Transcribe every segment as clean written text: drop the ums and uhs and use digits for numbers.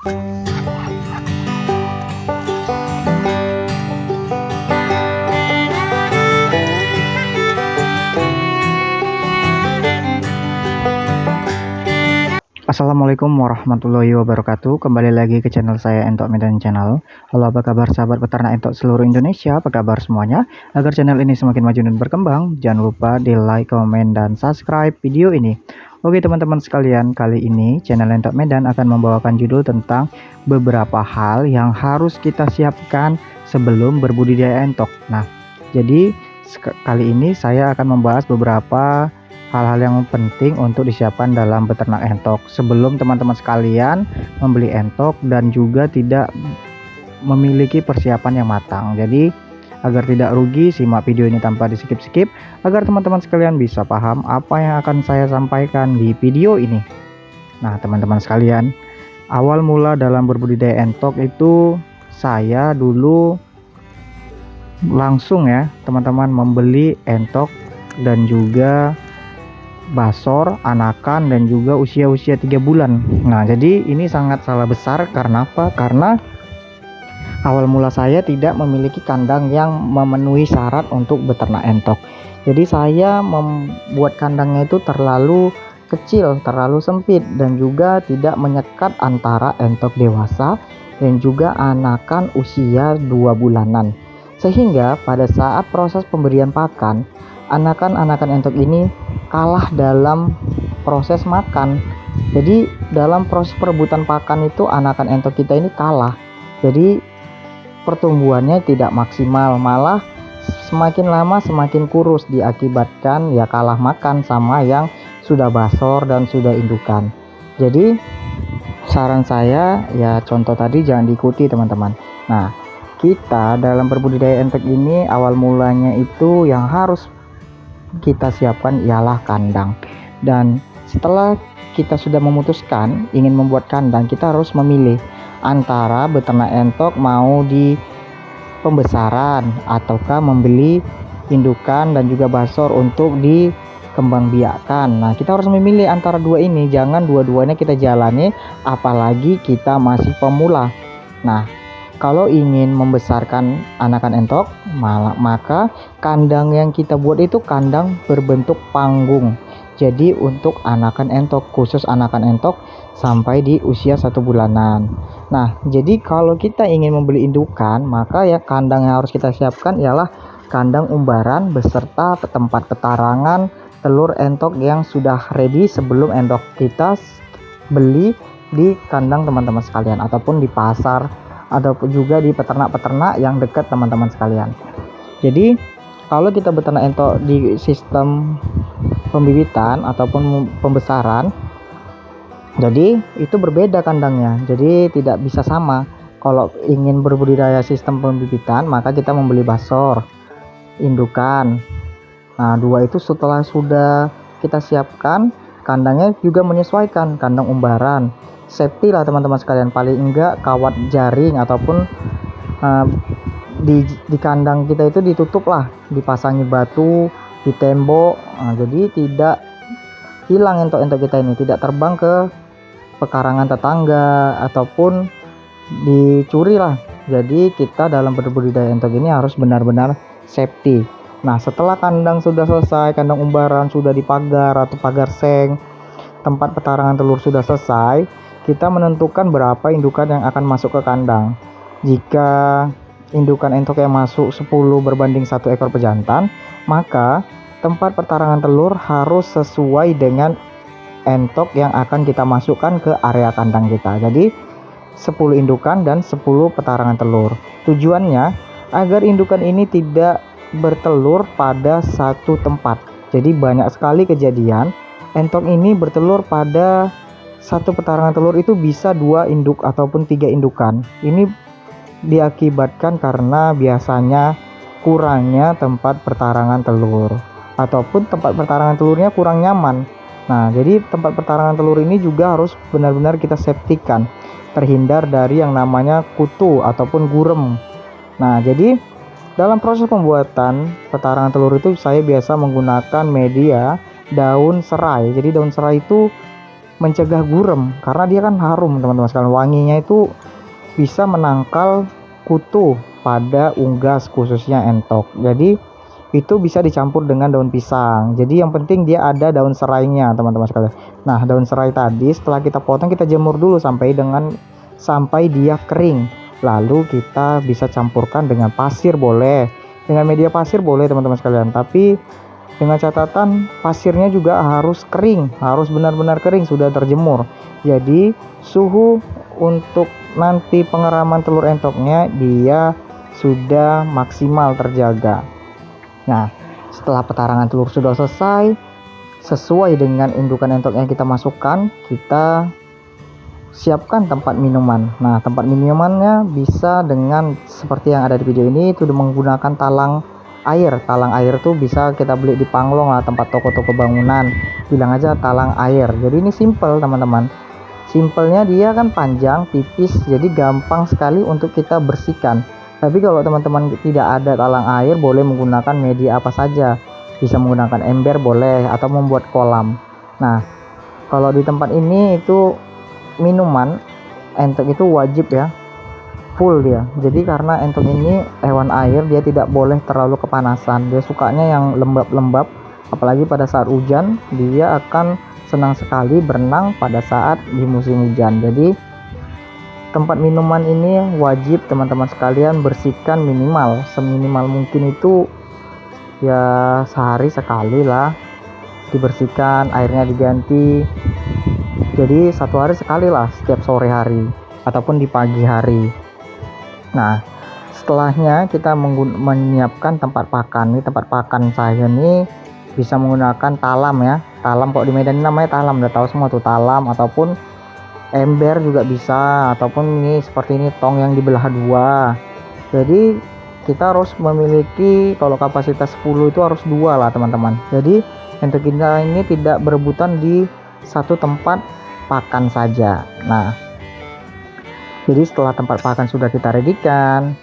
Assalamualaikum warahmatullahi wabarakatuh. Kembali lagi ke channel saya, Entok Medan Channel. Halo, apa kabar sahabat peternak entok seluruh Indonesia? Apa kabar semuanya? Agar channel ini semakin maju dan berkembang, jangan lupa di like, komen, dan subscribe video ini. Oke teman-teman sekalian, kali ini channel Entok Medan akan membawakan judul tentang beberapa hal yang harus kita siapkan sebelum berbudidaya entok. Nah, jadi kali ini saya akan membahas beberapa hal-hal yang penting untuk disiapkan dalam beternak entok sebelum teman-teman sekalian membeli entok dan juga tidak memiliki persiapan yang matang. Jadi agar tidak rugi, simak video ini tanpa di skip-skip agar teman-teman sekalian bisa paham apa yang akan saya sampaikan di video ini. Nah teman-teman sekalian, awal mula dalam berbudidaya entok itu saya dulu langsung ya teman-teman membeli entok dan juga basor, anakan, dan juga usia-usia 3 bulan. Nah jadi ini sangat salah besar. Karena apa? Karena awal mula saya tidak memiliki kandang yang memenuhi syarat untuk beternak entok. Jadi saya membuat kandangnya itu terlalu kecil, terlalu sempit, dan juga tidak menyekat antara entok dewasa dan juga anakan usia 2 bulanan. Sehingga pada saat proses pemberian pakan, anakan-anakan entok ini kalah dalam proses makan. Jadi dalam proses perebutan pakan itu anakan entok kita ini kalah. Jadi pertumbuhannya tidak maksimal, malah semakin lama semakin kurus, diakibatkan ya kalah makan sama yang sudah basor dan sudah indukan. Jadi saran saya ya contoh tadi jangan diikuti teman-teman. Nah kita dalam berbudidaya entok ini awal mulanya itu yang harus kita siapkan ialah kandang. Dan setelah kita sudah memutuskan ingin membuat kandang, kita harus memilih antara beternak entok mau di pembesaran ataukah membeli indukan dan juga basor untuk dikembangbiakkan. Nah kita harus memilih antara dua ini, jangan dua-duanya kita jalani apalagi kita masih pemula. Nah kalau ingin membesarkan anakan entok, maka kandang yang kita buat itu kandang berbentuk panggung. Jadi untuk anakan entok, khusus anakan entok sampai di usia 1 bulanan. Nah, jadi kalau kita ingin membeli indukan, maka ya kandang yang harus kita siapkan ialah kandang umbaran beserta tempat petarangan telur entok yang sudah ready sebelum entok kita beli di kandang teman-teman sekalian ataupun di pasar ataupun juga di peternak-peternak yang dekat teman-teman sekalian. Jadi kalau kita beternak entok di sistem pembibitan ataupun pembesaran, jadi itu berbeda kandangnya, jadi tidak bisa sama. Kalau ingin berbudidaya sistem pembibitan, maka kita membeli basor, indukan. Nah dua itu setelah sudah kita siapkan, kandangnya juga menyesuaikan kandang umbaran. Safety lah teman-teman sekalian, paling enggak kawat jaring ataupun di kandang kita itu ditutup lah, dipasangi batu di tembok. Nah, jadi tidak hilang entok-entok kita ini, tidak terbang ke pekarangan tetangga ataupun dicuri lah. Jadi kita dalam berbudidaya entok ini harus benar-benar safety. Nah setelah kandang sudah selesai, kandang umbaran sudah dipagar atau pagar seng, tempat petarangan telur sudah selesai, kita menentukan berapa indukan yang akan masuk ke kandang. Jika indukan entok yang masuk 10 berbanding 1 ekor pejantan, maka tempat petarangan telur harus sesuai dengan entok yang akan kita masukkan ke area kandang kita. Jadi 10 indukan dan 10 petarangan telur. Tujuannya agar indukan ini tidak bertelur pada satu tempat. Jadi banyak sekali kejadian entok ini bertelur pada satu petarangan telur itu bisa 2 induk ataupun 3 indukan. Ini diakibatkan karena biasanya kurangnya tempat petarangan telur ataupun tempat petarangan telurnya kurang nyaman. Nah jadi tempat petarangan telur ini juga harus benar-benar kita safety-kan, terhindar dari yang namanya kutu ataupun gurem. Nah jadi dalam proses pembuatan petarangan telur itu saya biasa menggunakan media daun serai. Jadi daun serai itu mencegah gurem karena dia kan harum teman-teman sekalian. Wanginya itu bisa menangkal kutu pada unggas khususnya entok. Jadi itu bisa dicampur dengan daun pisang. Jadi yang penting dia ada daun serainya teman-teman sekalian. Nah, daun serai tadi setelah kita potong kita jemur dulu sampai dia kering. Lalu kita bisa campurkan dengan pasir boleh, dengan media pasir boleh teman-teman sekalian. Tapi dengan catatan pasirnya juga harus kering, harus benar-benar kering sudah terjemur. Jadi suhu untuk nanti pengeraman telur entoknya dia sudah maksimal terjaga. Nah, setelah petarangan telur sudah selesai, sesuai dengan indukan entok yang kita masukkan, kita siapkan tempat minuman. Nah, tempat minumannya bisa dengan seperti yang ada di video ini, itu menggunakan talang air. Talang air tuh bisa kita beli di Panglong lah, tempat toko-toko bangunan. Bilang aja talang air. Jadi ini simple teman-teman. Simpelnya dia kan panjang, tipis, jadi gampang sekali untuk kita bersihkan. Tapi kalau teman-teman tidak ada talang air, boleh menggunakan media apa saja. Bisa menggunakan ember boleh, atau membuat kolam. Nah, kalau di tempat ini itu minuman entok itu wajib ya, full dia. Jadi karena entok ini hewan air, dia tidak boleh terlalu kepanasan. Dia sukanya yang lembab-lembab. Apalagi pada saat hujan, dia akan senang sekali berenang pada saat di musim hujan. Jadi tempat minuman ini wajib teman-teman sekalian bersihkan seminimal mungkin itu ya sehari sekali lah dibersihkan, airnya diganti. Jadi 1 hari sekali lah, setiap sore hari ataupun di pagi hari. Nah, setelahnya kita menyiapkan tempat pakan. Ini tempat pakan saya nih bisa menggunakan talam ya. Talam kok di Medan ini namanya talam, udah tahu semua tuh talam, ataupun ember juga bisa, ataupun ini seperti ini tong yang dibelah 2. Jadi kita harus memiliki, kalau kapasitas 10 itu harus 2 lah teman-teman. Jadi untuk kita ini tidak berebutan di satu tempat pakan saja. Nah, jadi setelah tempat pakan sudah kita redikan,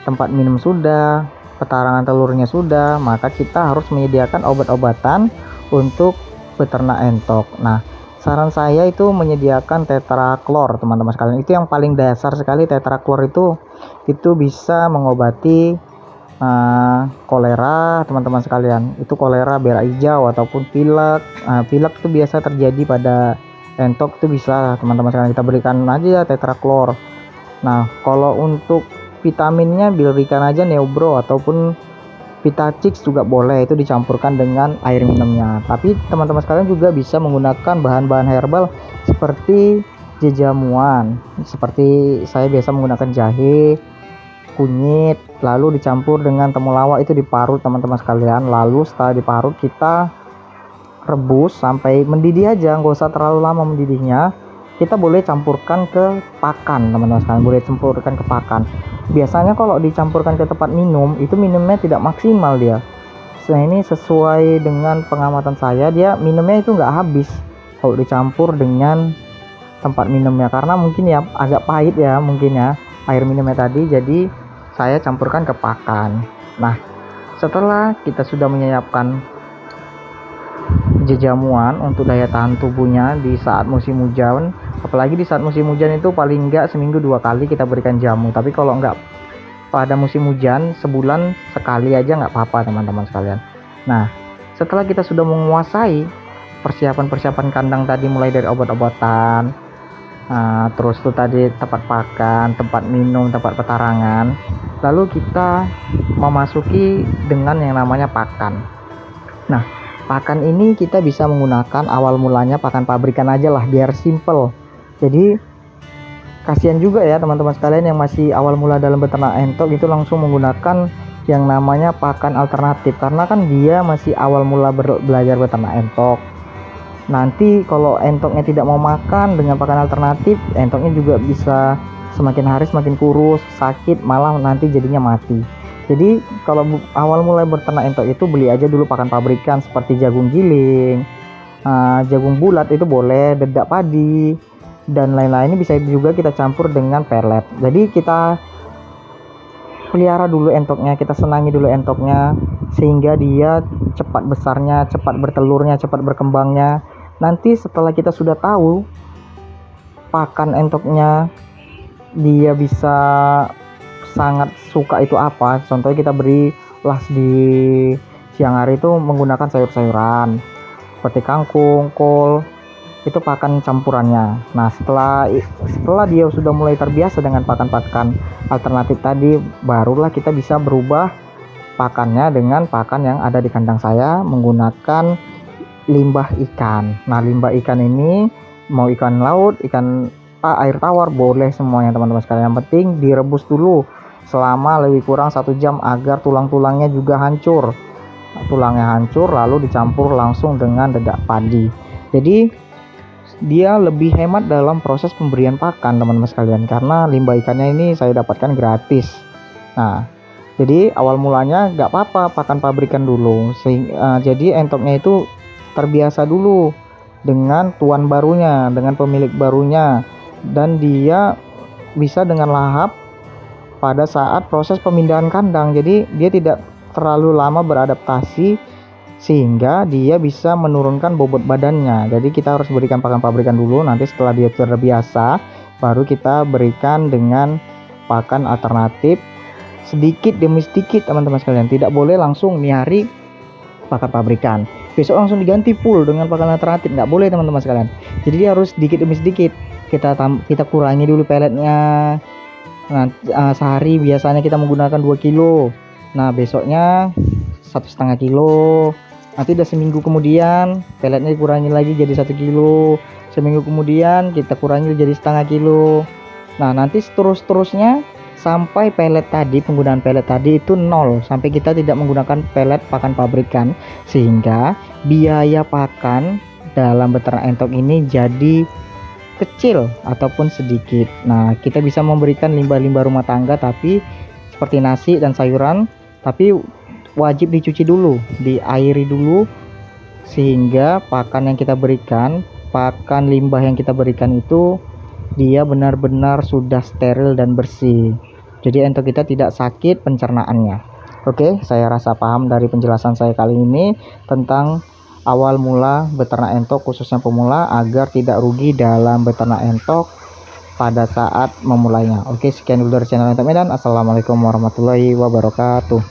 tempat minum sudah, petarangan telurnya sudah, maka kita harus menyediakan obat-obatan untuk peternak entok. Nah, saran saya itu menyediakan tetraklor teman-teman sekalian. Itu yang paling dasar sekali. Tetraklor itu bisa mengobati kolera teman-teman sekalian. Itu kolera, berak hijau, ataupun pilek. Pilek itu biasa terjadi pada entok, itu bisa teman-teman sekalian kita berikan aja tetraklor. Nah, kalau untuk vitaminnya berikan aja Neobro ataupun Vitachix juga boleh, itu dicampurkan dengan air minumnya. Tapi teman-teman sekalian juga bisa menggunakan bahan-bahan herbal seperti jejamuan. Seperti saya biasa menggunakan jahe, kunyit, lalu dicampur dengan temulawak, itu diparut teman-teman sekalian. Lalu setelah diparut kita rebus sampai mendidih aja, nggak usah terlalu lama mendidihnya. Kita boleh campurkan ke pakan teman-teman sekalian, boleh campurkan ke pakan. Biasanya kalau dicampurkan ke tempat minum itu minumnya tidak maksimal dia. Nah, ini sesuai dengan pengamatan saya, dia minumnya itu nggak habis kalau dicampur dengan tempat minumnya, karena mungkin ya agak pahit ya mungkin ya air minumnya tadi. Jadi saya campurkan ke pakan. Nah, setelah kita sudah menyiapkan jejamuan untuk daya tahan tubuhnya di saat musim hujan, apalagi di saat musim hujan itu paling enggak seminggu 2 kali kita berikan jamu. Tapi kalau enggak pada musim hujan, sebulan sekali aja nggak apa-apa teman-teman sekalian. Nah, setelah kita sudah menguasai persiapan-persiapan kandang tadi, mulai dari obat-obatan, terus tuh tadi tempat pakan, tempat minum, tempat petarangan, lalu kita memasuki dengan yang namanya pakan. Nah, pakan ini kita bisa menggunakan awal mulanya pakan pabrikan aja lah, biar simple. Jadi kasihan juga ya teman-teman sekalian yang masih awal mula dalam beternak entok itu langsung menggunakan yang namanya pakan alternatif, karena kan dia masih awal mula belajar beternak entok. Nanti kalau entoknya tidak mau makan dengan pakan alternatif, entoknya juga bisa semakin hari semakin kurus, sakit, malah nanti jadinya mati. Jadi kalau awal mulai beternak entok itu beli aja dulu pakan pabrikan seperti jagung giling, jagung bulat itu boleh, dedak padi, dan lain-lain. Ini bisa juga kita campur dengan pelet. Jadi kita pelihara dulu entoknya, kita senangi dulu entoknya sehingga dia cepat besarnya, cepat bertelurnya, cepat berkembangnya. Nanti setelah kita sudah tahu pakan entoknya dia bisa sangat suka itu apa, contohnya kita beri las di siang hari itu menggunakan sayur-sayuran seperti kangkung, kol, itu pakan campurannya. Nah, setelah dia sudah mulai terbiasa dengan pakan-pakan alternatif tadi, barulah kita bisa berubah pakannya dengan pakan yang ada di kandang saya menggunakan limbah ikan. Nah, limbah ikan ini mau ikan laut, ikan air tawar, boleh semuanya teman-teman sekalian. Yang penting direbus dulu selama lebih kurang 1 jam agar tulang-tulangnya juga hancur. Tulangnya hancur lalu dicampur langsung dengan dedak padi. Jadi dia lebih hemat dalam proses pemberian pakan teman-teman sekalian, karena limbah ikannya ini saya dapatkan gratis. Nah, jadi awal mulanya nggak apa-apa pakan pabrikan dulu, jadi entoknya itu terbiasa dulu dengan tuan barunya, dengan pemilik barunya, dan dia bisa dengan lahap pada saat proses pemindahan kandang. Jadi dia tidak terlalu lama beradaptasi sehingga dia bisa menurunkan bobot badannya. Jadi kita harus berikan pakan pabrikan dulu, nanti setelah dia terbiasa baru kita berikan dengan pakan alternatif sedikit demi sedikit teman-teman sekalian. Tidak boleh langsung nih hari pakan pabrikan besok langsung diganti full dengan pakan alternatif, nggak boleh teman-teman sekalian. Jadi dia harus sedikit demi sedikit kita kurangi dulu peletnya. Nah, sehari biasanya kita menggunakan 2 kilo. Nah, besoknya 1,5 kilo. Nanti udah seminggu kemudian peletnya dikurangi lagi jadi 1 kilo. Seminggu kemudian kita kurangi jadi setengah kilo. Nah, nanti terus-terusnya sampai penggunaan pelet tadi itu 0, sampai kita tidak menggunakan pelet pakan pabrikan, sehingga biaya pakan dalam beternak entok ini jadi kecil ataupun sedikit. Nah, kita bisa memberikan limbah-limbah rumah tangga tapi seperti nasi dan sayuran, tapi wajib dicuci dulu, diairi dulu, sehingga pakan yang kita berikan, pakan limbah yang kita berikan itu dia benar-benar sudah steril dan bersih. Jadi entok kita tidak sakit pencernaannya. Oke, saya rasa paham dari penjelasan saya kali ini tentang awal mula beternak entok khususnya pemula agar tidak rugi dalam beternak entok pada saat memulainya. Oke, sekian dulu dari channel Entok Medan. Assalamualaikum warahmatullahi wabarakatuh.